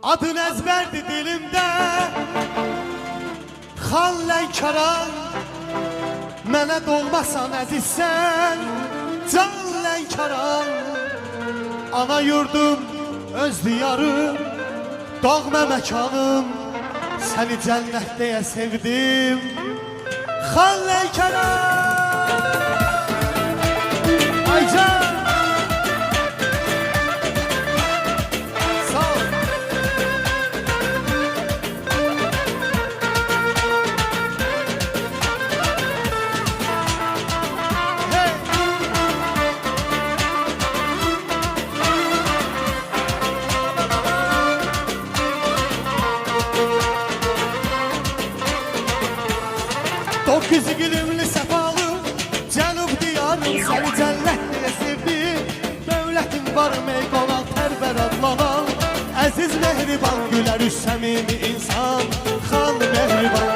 Adın ezberdi dilimdə Xan Lənkəran Mənə doğmasan əzizsən Can Lənkəran Ana yurdum, öz diyarım Doğma məkanım Səni cənnətdəyə sevdim Xan Lənkəran Aycan Dokuz gülümlü səfalı Cənub diyarım Səni cəllətliyə sevdim Dövlətin var ey qonaq Tərvər adlanan Əziz mehriban gülər üç səmimi insan Xan mehriban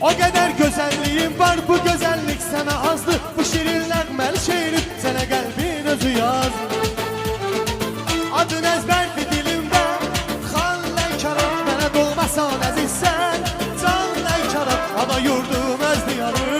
O qədər gözəlliyin var Bu gözəllik sənə azdır Bu şirin nəğməli şeirim Sənə qəlbin özü yaz Adın əzbərdi dilimdə Xan Lənkəran Mənə doğmasan əzizsən Ana yurdum, öz diyarım